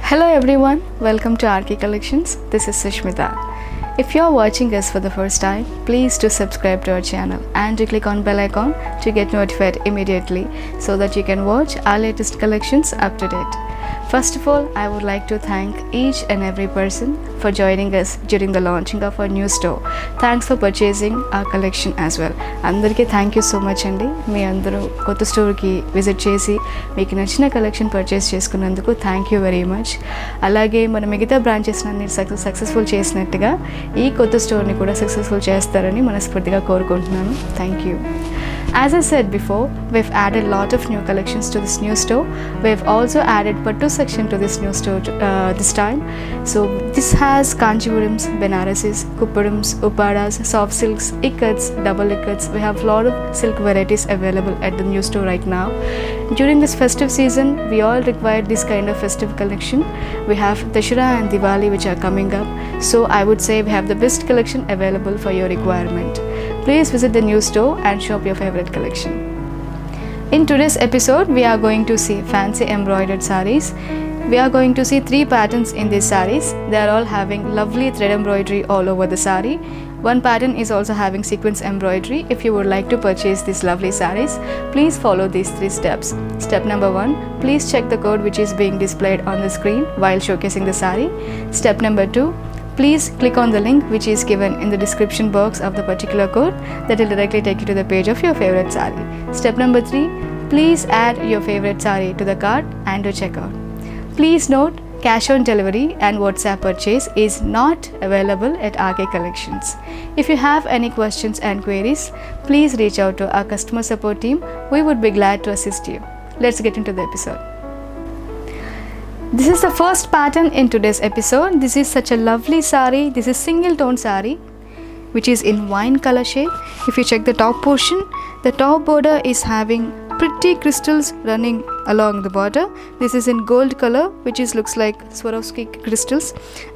Hello everyone, welcome to RK Collections. This is Sushmita. If you are watching us for the first time, please do subscribe to our channel and do click on bell icon to get notified immediately so that you can watch our latest collections up to date. First of all, I would like to thank each and every person for joining us during the launching of our new store. Thanks for purchasing our collection as well. అందరికీ thank you so much అండి. మీ అందరూ కొత్త స్టోర్కి visit చేసి మీకు నచ్చిన collection purchase చేసుకున్నందుకు thank you very much. అలాగే మన మిగతా బ్రాంచెస్ అన్ని సక్సెస్ఫుల్ చేసినట్టుగా ఈ కొత్త స్టోర్ని కూడా సక్సెస్ఫుల్ చేస్తారని మనస్ఫూర్తిగా కోరుకుంటున్నాను. Thank you. As I said before, we've added a lot of new collections to this new store. We've also added Pattu section to this new store this time. So this has Kanchivarams, Banarasis, Kuppadams, Uppadas, soft silks, ikats, double ikats. We have a lot of silk varieties available at the new store right now. During this festive season, we all require this kind of festive collection. We have Dashera and Diwali which are coming up. So I would say we have the best collection available for your requirement. Please visit the new store and shop your favorite collection. In today's episode, we are going to see fancy embroidered sarees. We are going to see 3 patterns in these sarees. They are all having lovely thread embroidery all over the saree. One pattern is also having sequence embroidery. If you would like to purchase these lovely sarees, please follow these 3 steps. Step number 1, please check the code which is being displayed on the screen while showcasing the saree. Step number 2, please click on the link which is given in the description box of the particular code that will directly take you to the page of your favorite saree. Step number 3, please add your favorite saree to the cart and do checkout. Please note, cash on delivery and WhatsApp purchase is not available at RK Collections. If you have any questions and queries, please reach out to our customer support team. We would be glad to assist you. Let's get into the episode. This is the first pattern in today's episode. This is such a lovely saree. This is single tone saree which is in wine color shade. If you check the top portion, the top border is having pretty crystals running along the border. This is in gold color which looks like Swarovski crystals,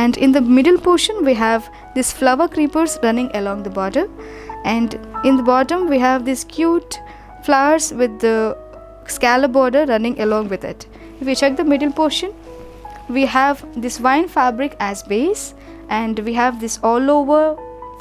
and in the middle portion we have these flower creepers running along the border, and in the bottom we have these cute flowers with the scallop border running along with it. If you check the middle portion, we have this wine fabric as base, and we have this all over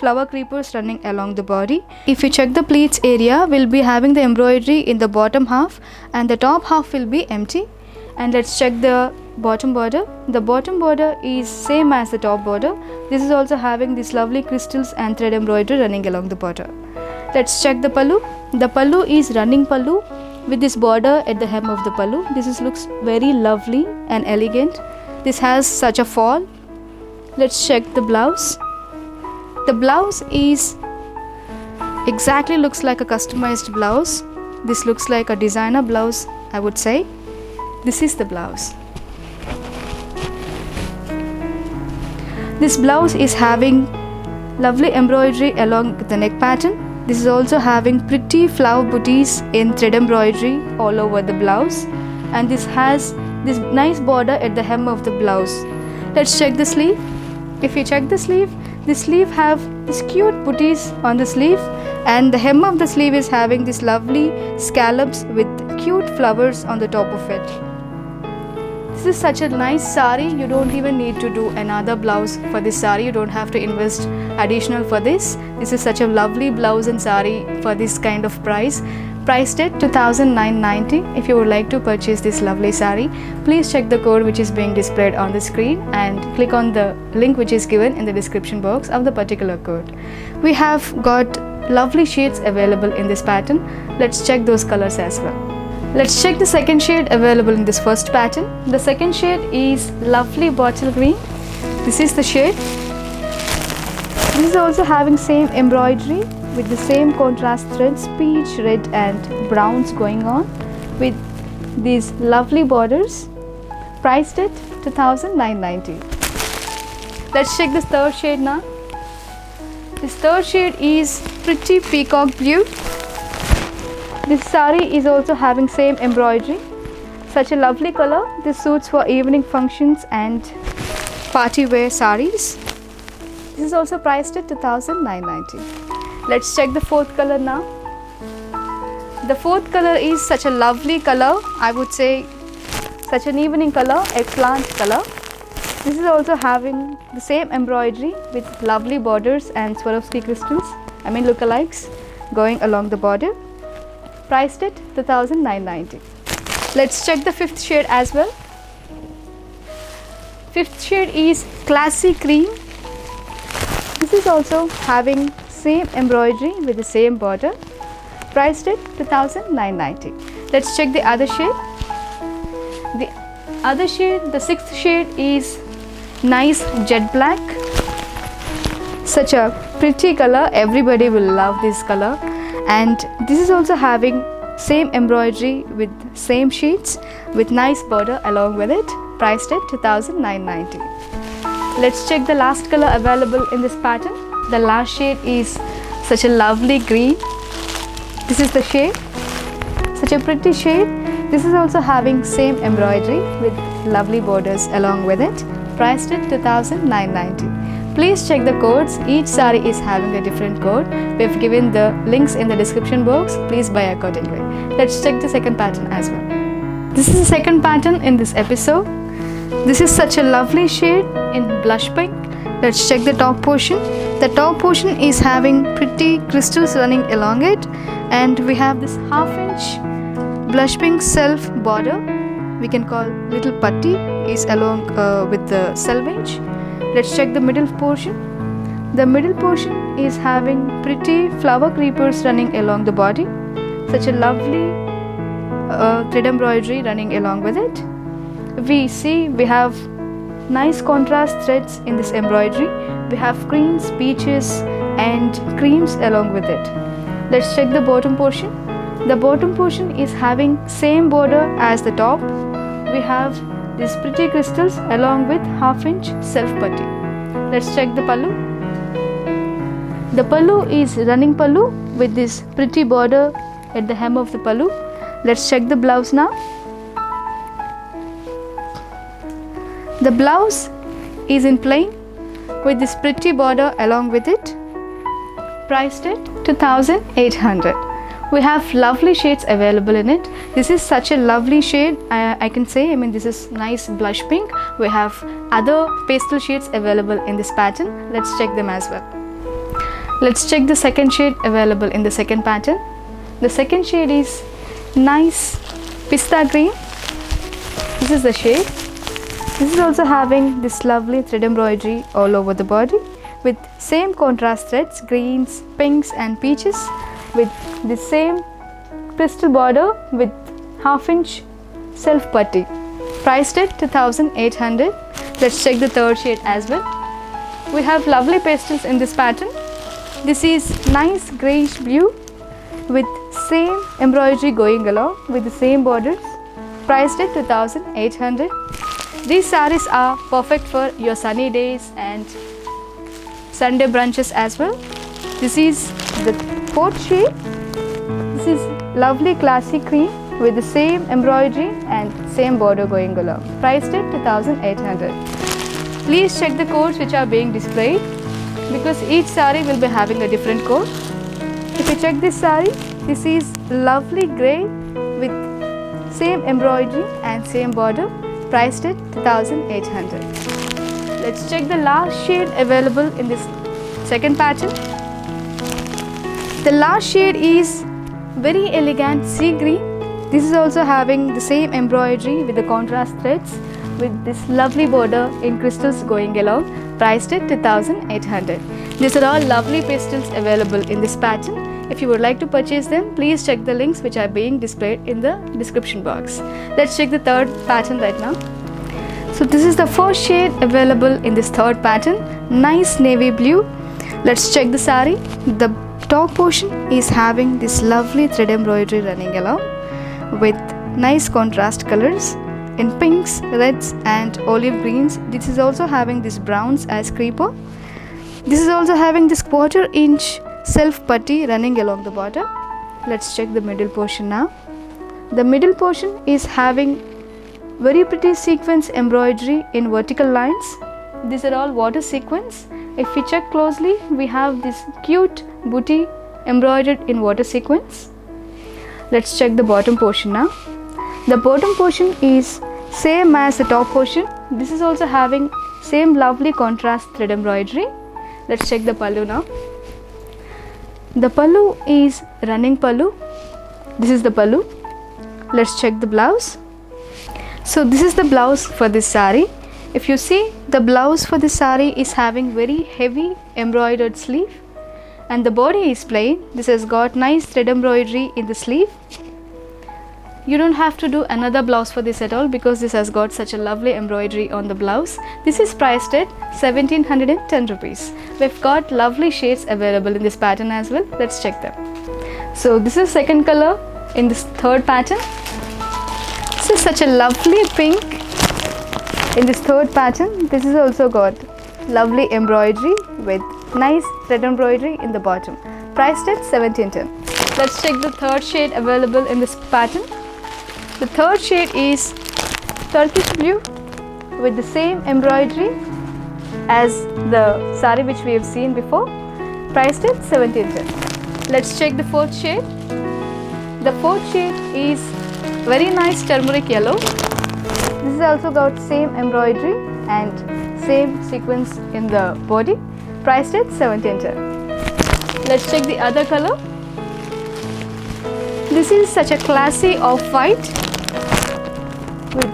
flower creepers running along the body. If you check the pleats area, we'll be having the embroidery in the bottom half and the top half will be empty. And let's check the bottom border. The bottom border is same as the top border. This is also having these lovely crystals and thread embroidery running along the border. Let's check the pallu. The pallu is running pallu with this border at the hem of the pallu. Looks very lovely and elegant. This has such a fall. Let's check the blouse. The blouse is exactly looks like a customized blouse. This looks like a designer blouse, I would say. This is the blouse. This blouse is having lovely embroidery along the neck pattern. This is also having pretty flower booties in thread embroidery all over the blouse, and this has this nice border at the hem of the blouse. Let's check the sleeve. If you check the sleeve have this cute booties on the sleeve, and the hem of the sleeve is having this lovely scallops with cute flowers on the top of it. This is such a nice saree. You don't even need to do another blouse for this saree. You don't have to invest additional for this. This is such a lovely blouse and saree for this kind of price. Priced at 2,990. If you would like to purchase this lovely saree, please check the code which is being displayed on the screen and click on the link which is given in the description box of the particular code. We have got lovely shades available in this pattern. Let's check those colors as well. Let's check the second shade available in this first pattern. The second shade is lovely bottle green. This is the shade. This is also having same embroidery with the same contrast threads, peach, red and browns going on with these lovely borders. Priced at 2,990. Let's check this third shade now. This third shade is pretty peacock blue. This saree is also having same embroidery. Such a lovely color. This suits for evening functions and party wear sarees. This is also priced at 2,990. Let's check the fourth color now. The fourth color is such a lovely color. I would say such an evening color, eggplant color. This is also having the same embroidery with lovely borders and Swarovski crystals, lookalikes going along the border. Priced at 2,990. Let's check the fifth shade as well. Fifth shade is Classy Cream. This is also having same embroidery with the same border. Priced at 2,990. Let's check the other shade. The other shade, the sixth shade is nice jet black. Such a pretty color, everybody will love this color. And this is also having same embroidery with same sheets with nice border along with it. Priced at 2,990. Let's check the last color available in this pattern. The last shade is such a lovely green. This is the shade, such a pretty shade. This is also having same embroidery with lovely borders along with it. Priced at 2,990. Please check the codes. Each saree is having a different code. We have given the links in the description box. Please buy accordingly. Let's check the second pattern as well. This is the second pattern in this episode. This is such a lovely shade in blush pink. Let's check the top portion. The top portion is having pretty crystals running along it, and we have this half-inch blush pink self border. We can call little putty is along with the selvage. Let's check the middle portion. The middle portion is having pretty flower creepers running along the body. Such a lovely thread embroidery running along with it. We have nice contrast threads in this embroidery. We have greens, peaches and creams along with it. Let's check the bottom portion. The bottom portion is having same border as the top. We have these pretty crystals along with half-inch self putty. Let's check the pallu. The pallu is running pallu with this pretty border at the hem of the pallu. Let's check the blouse now. The blouse is in plain with this pretty border along with it. Priced at 2,800. We have lovely shades available in it. This is such a lovely shade, I can say. This is nice blush pink. We have other pastel shades available in this pattern. Let's check them as well. Let's check the second shade available in the second pattern. The second shade is nice pista green. This is the shade. This is also having this lovely thread embroidery all over the body with same contrast threads, greens, pinks and peaches, with the same crystal border with half-inch self putty. Priced at 2,800. Let's check the third shade as well. We have lovely pastels in this pattern. This is nice greyish blue with same embroidery going along with the same borders. Priced at 2,800. These sarees are perfect for your sunny days and Sunday brunches as well. This is the fourth shade. This is lovely classy cream with the same embroidery and same border going along. Priced at 2,800. Please check the codes which are being displayed because each saree will be having a different code. If you check this saree, this is lovely grey with same embroidery and same border. Priced at 2,800. Let's check the last shade available in this second pattern. The last shade is very elegant sea green. This is also having the same embroidery with the contrast threads with this lovely border in crystals going along. Priced at 2,800. These are all lovely pastels available in this pattern. If you would like to purchase them, please check the links which are being displayed in the description box. Let's check the third pattern right now. So this is the first shade available in this third pattern. Nice navy blue. Let's check the saree. The top portion is having this lovely thread embroidery running along with nice contrast colors in pinks, reds and olive greens. This is also having this browns as creeper. This is also having this 1/4 inch self putty running along the border. Let's check the middle portion now. The middle portion is having very pretty sequence embroidery in vertical lines. These are all water sequins. If we check closely, we have this cute booty embroidered in water sequins. Let's check the bottom portion now. The bottom portion is Same as the top portion, this is also having same lovely contrast thread embroidery. Let's check the pallu now. The pallu is running pallu. This is the pallu. Let's check the blouse. So this is the blouse for this saree. If you see, the blouse for this saree is having very heavy embroidered sleeve, and the body is plain. This has got nice thread embroidery in the sleeve. You don't have to do another blouse for this at all because this has got such a lovely embroidery on the blouse. This is priced at 1710 rupees. We've got lovely shades available in this pattern as well. Let's check them. So this is second color in this third pattern. This is such a lovely pink in this third pattern. This is also got lovely embroidery with nice thread embroidery in the bottom. Priced at 1710. Let's check the third shade available in this pattern. The third shade is Turkish blue with the same embroidery as the saree which we have seen before. Priced at 1710. Let's check the fourth shade. The fourth shade is very nice turmeric yellow. This is also got same embroidery and same sequence in the body. Priced at 1710. Let's check the other color. This is such a classy off-white with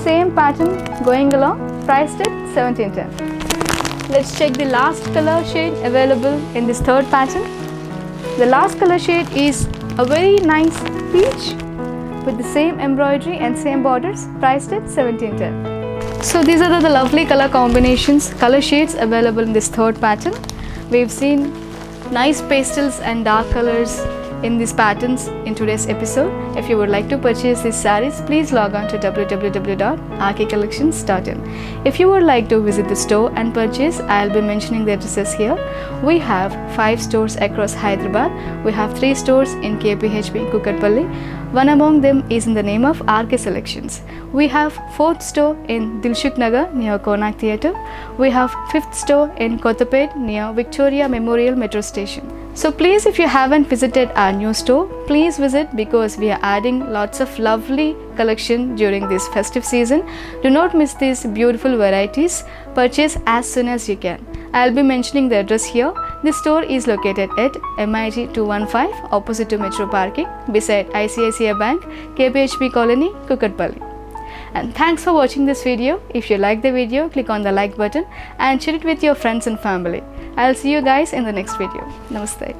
same pattern going along. Priced at 1710. Let's check the last color shade available in this third pattern. The last color shade is a very nice peach with the same embroidery and same borders. Priced at 1710. So these are the lovely color combinations, color shades available in this third pattern. We've seen nice pastels and dark colors in these patterns in today's episode. If you would like to purchase these sarees, please log on to www.rkcollections.in. If you would like to visit the store and purchase, I'll be mentioning the addresses here. We have 5 stores across Hyderabad. We have 3 stores in KPHP, Kukatpalli. One among them is in the name of RK Selections. We have 4th store in Dilshuk Nagar near Konak Theatre. We have 5th store in Kottapet near Victoria Memorial Metro Station. So please, if you haven't visited our new store, please visit because we are adding lots of lovely collection during this festive season. Do not miss these beautiful varieties. Purchase as soon as you can. I'll be mentioning the address here. This store is located at MIG 215 opposite to Metro Parking beside ICICI Bank, KPHP Colony, Kukatpalli. And thanks for watching this video. If you like the video, click on the like button and share it with your friends and family. I'll see you guys in the next video. Namaste.